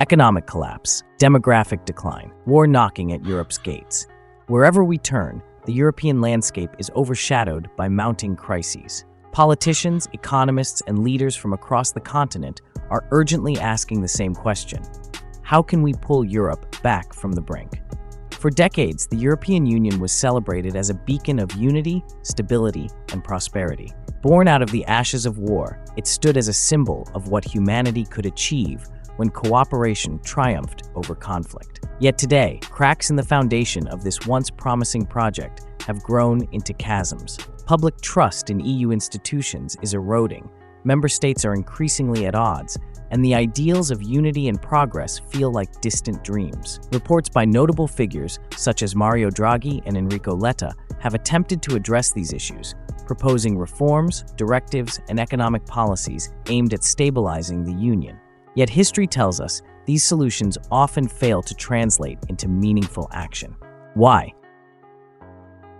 Economic collapse, demographic decline, war knocking at Europe's gates. Wherever we turn, the European landscape is overshadowed by mounting crises. Politicians, economists, and leaders from across the continent are urgently asking the same question: how can we pull Europe back from the brink? For decades, the European Union was celebrated as a beacon of unity, stability, and prosperity. Born out of the ashes of war, it stood as a symbol of what humanity could achieve when cooperation triumphed over conflict. Yet today, cracks in the foundation of this once promising project have grown into chasms. Public trust in EU institutions is eroding, member states are increasingly at odds, and the ideals of unity and progress feel like distant dreams. Reports by notable figures such as Mario Draghi and Enrico Letta have attempted to address these issues, proposing reforms, directives, and economic policies aimed at stabilizing the Union. Yet history tells us these solutions often fail to translate into meaningful action. Why?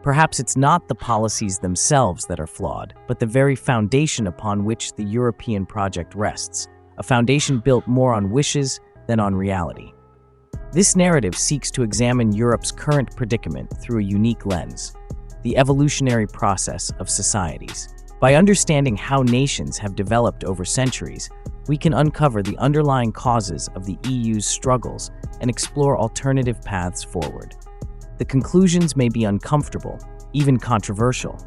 Perhaps it's not the policies themselves that are flawed, but the very foundation upon which the European project rests, a foundation built more on wishes than on reality. This narrative seeks to examine Europe's current predicament through a unique lens: the evolutionary process of societies. By understanding how nations have developed over centuries, we can uncover the underlying causes of the EU's struggles and explore alternative paths forward. The conclusions may be uncomfortable, even controversial,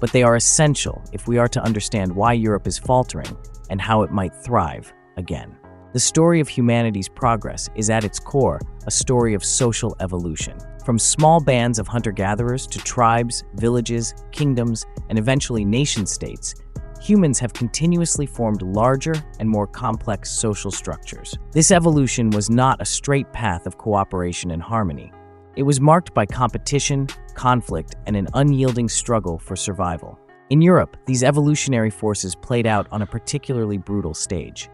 but they are essential if we are to understand why Europe is faltering and how it might thrive again. The story of humanity's progress is at its core a story of social evolution. From small bands of hunter-gatherers to tribes, villages, kingdoms, and eventually nation-states, humans have continuously formed larger and more complex social structures. This evolution was not a straight path of cooperation and harmony. It was marked by competition, conflict, and an unyielding struggle for survival. In Europe, these evolutionary forces played out on a particularly brutal stage.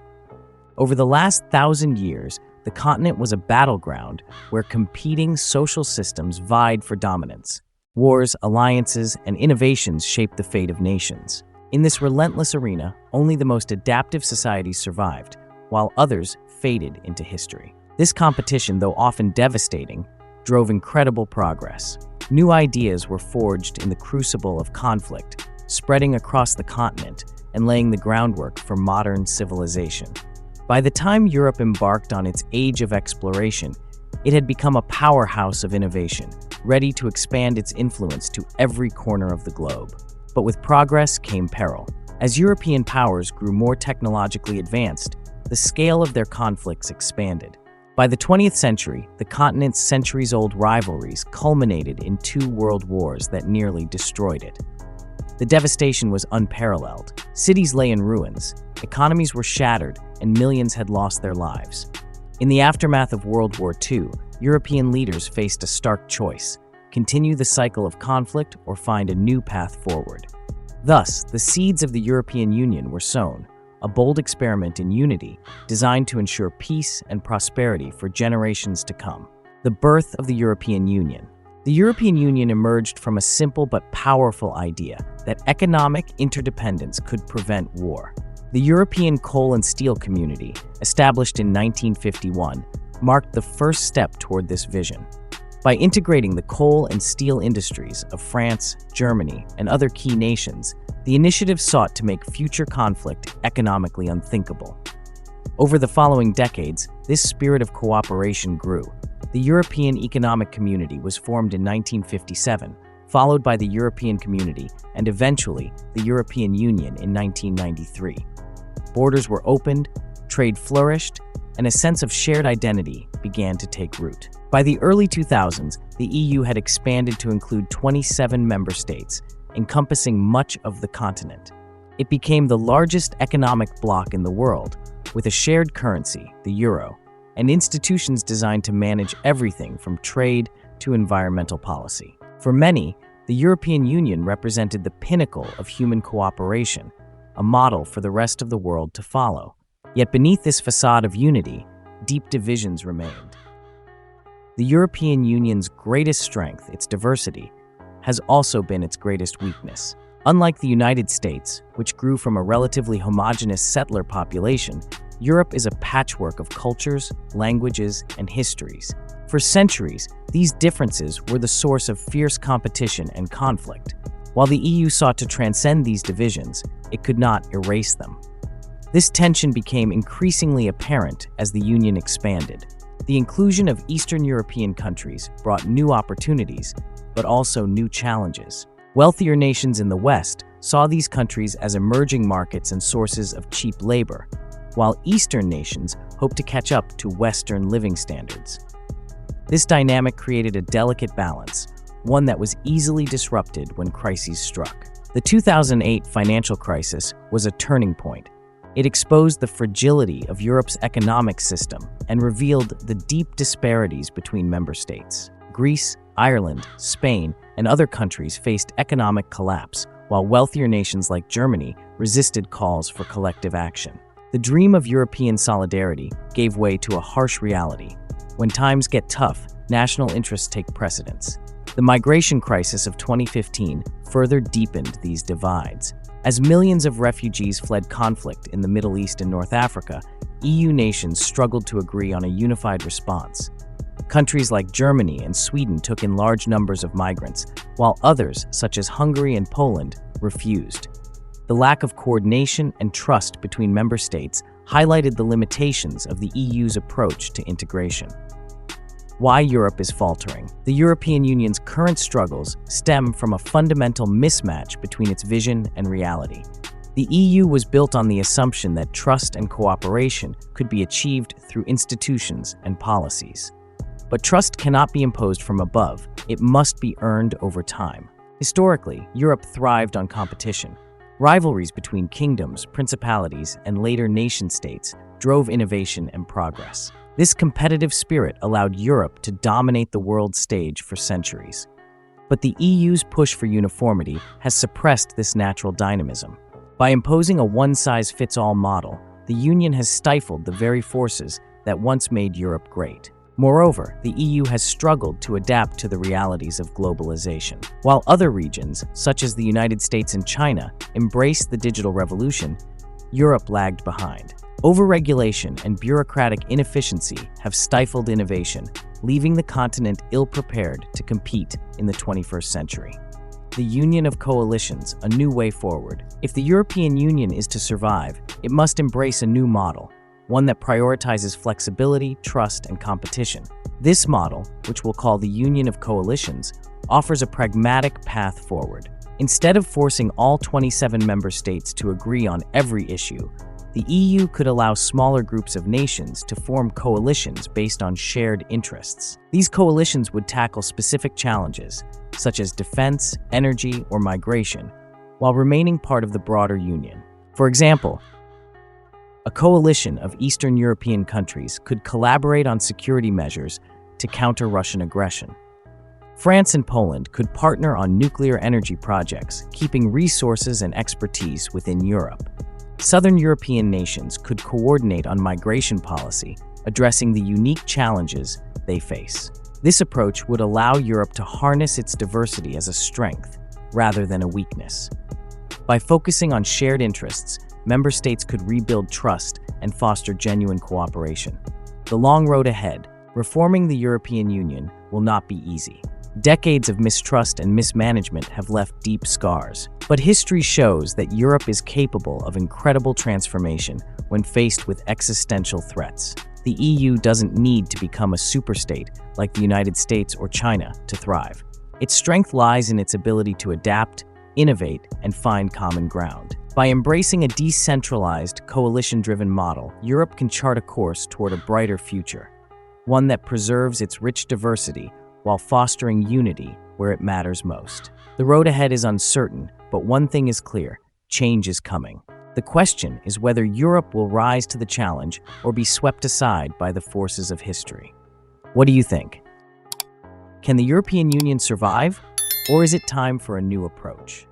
Over the last 1,000 years, the continent was a battleground where competing social systems vied for dominance. Wars, alliances, and innovations shaped the fate of nations. In this relentless arena, only the most adaptive societies survived, while others faded into history. This competition, though often devastating, drove incredible progress. New ideas were forged in the crucible of conflict, spreading across the continent and laying the groundwork for modern civilization. By the time Europe embarked on its age of exploration, it had become a powerhouse of innovation, ready to expand its influence to every corner of the globe. But with progress came peril. As European powers grew more technologically advanced, the scale of their conflicts expanded. By the 20th century, the continent's centuries-old rivalries culminated in 2 world wars that nearly destroyed it. The devastation was unparalleled. Cities lay in ruins, economies were shattered, and millions had lost their lives. In the aftermath of World War II, European leaders faced a stark choice: continue the cycle of conflict or find a new path forward. Thus, the seeds of the European Union were sown, a bold experiment in unity designed to ensure peace and prosperity for generations to come. The birth of the European Union. The European Union emerged from a simple but powerful idea that economic interdependence could prevent war. The European Coal and Steel Community, established in 1951, marked the first step toward this vision. By integrating the coal and steel industries of France, Germany, and other key nations, the initiative sought to make future conflict economically unthinkable. Over the following decades, this spirit of cooperation grew. The European Economic Community was formed in 1957, followed by the European Community and eventually the European Union in 1993. Borders were opened, trade flourished, and a sense of shared identity began to take root. By the early 2000s, the EU had expanded to include 27 member states, encompassing much of the continent. It became the largest economic bloc in the world, with a shared currency, the euro, and institutions designed to manage everything from trade to environmental policy. For many, the European Union represented the pinnacle of human cooperation, a model for the rest of the world to follow. Yet beneath this facade of unity, deep divisions remained. The European Union's greatest strength, its diversity, has also been its greatest weakness. Unlike the United States, which grew from a relatively homogeneous settler population, Europe is a patchwork of cultures, languages, and histories. For centuries, these differences were the source of fierce competition and conflict. While the EU sought to transcend these divisions, it could not erase them. This tension became increasingly apparent as the Union expanded. The inclusion of Eastern European countries brought new opportunities, but also new challenges. Wealthier nations in the West saw these countries as emerging markets and sources of cheap labor, while Eastern nations hoped to catch up to Western living standards. This dynamic created a delicate balance, one that was easily disrupted when crises struck. The 2008 financial crisis was a turning point. It exposed the fragility of Europe's economic system and revealed the deep disparities between member states. Greece, Ireland, Spain, and other countries faced economic collapse, while wealthier nations like Germany resisted calls for collective action. The dream of European solidarity gave way to a harsh reality. When times get tough, national interests take precedence. The migration crisis of 2015 further deepened these divides. As millions of refugees fled conflict in the Middle East and North Africa, EU nations struggled to agree on a unified response. Countries like Germany and Sweden took in large numbers of migrants, while others, such as Hungary and Poland, refused. The lack of coordination and trust between member states highlighted the limitations of the EU's approach to integration. Why Europe is faltering. The European Union's current struggles stem from a fundamental mismatch between its vision and reality. The EU was built on the assumption that trust and cooperation could be achieved through institutions and policies. But trust cannot be imposed from above, it must be earned over time. Historically, Europe thrived on competition. Rivalries between kingdoms, principalities, and later nation-states drove innovation and progress. This competitive spirit allowed Europe to dominate the world stage for centuries. But the EU's push for uniformity has suppressed this natural dynamism. By imposing a one-size-fits-all model, the Union has stifled the very forces that once made Europe great. Moreover, the EU has struggled to adapt to the realities of globalization. While other regions, such as the United States and China, embraced the digital revolution, Europe lagged behind. Overregulation and bureaucratic inefficiency have stifled innovation, leaving the continent ill-prepared to compete in the 21st century. The union of coalitions, a new way forward. If the European Union is to survive, it must embrace a new model, one that prioritizes flexibility, trust, and competition. This model, which we'll call the Union of Coalitions, offers a pragmatic path forward. Instead of forcing all 27 member states to agree on every issue, the EU could allow smaller groups of nations to form coalitions based on shared interests. These coalitions would tackle specific challenges, such as defense, energy, or migration, while remaining part of the broader Union. For example, a coalition of Eastern European countries could collaborate on security measures to counter Russian aggression. France and Poland could partner on nuclear energy projects, keeping resources and expertise within Europe. Southern European nations could coordinate on migration policy, addressing the unique challenges they face. This approach would allow Europe to harness its diversity as a strength rather than a weakness. By focusing on shared interests, member states could rebuild trust and foster genuine cooperation. The long road ahead, reforming the European Union, will not be easy. Decades of mistrust and mismanagement have left deep scars. But history shows that Europe is capable of incredible transformation when faced with existential threats. The EU doesn't need to become a superstate like the United States or China to thrive. Its strength lies in its ability to adapt, innovate, and find common ground. By embracing a decentralized, coalition-driven model, Europe can chart a course toward a brighter future, one that preserves its rich diversity while fostering unity where it matters most. The road ahead is uncertain, but one thing is clear: change is coming. The question is whether Europe will rise to the challenge or be swept aside by the forces of history. What do you think? Can the European Union survive, or is it time for a new approach?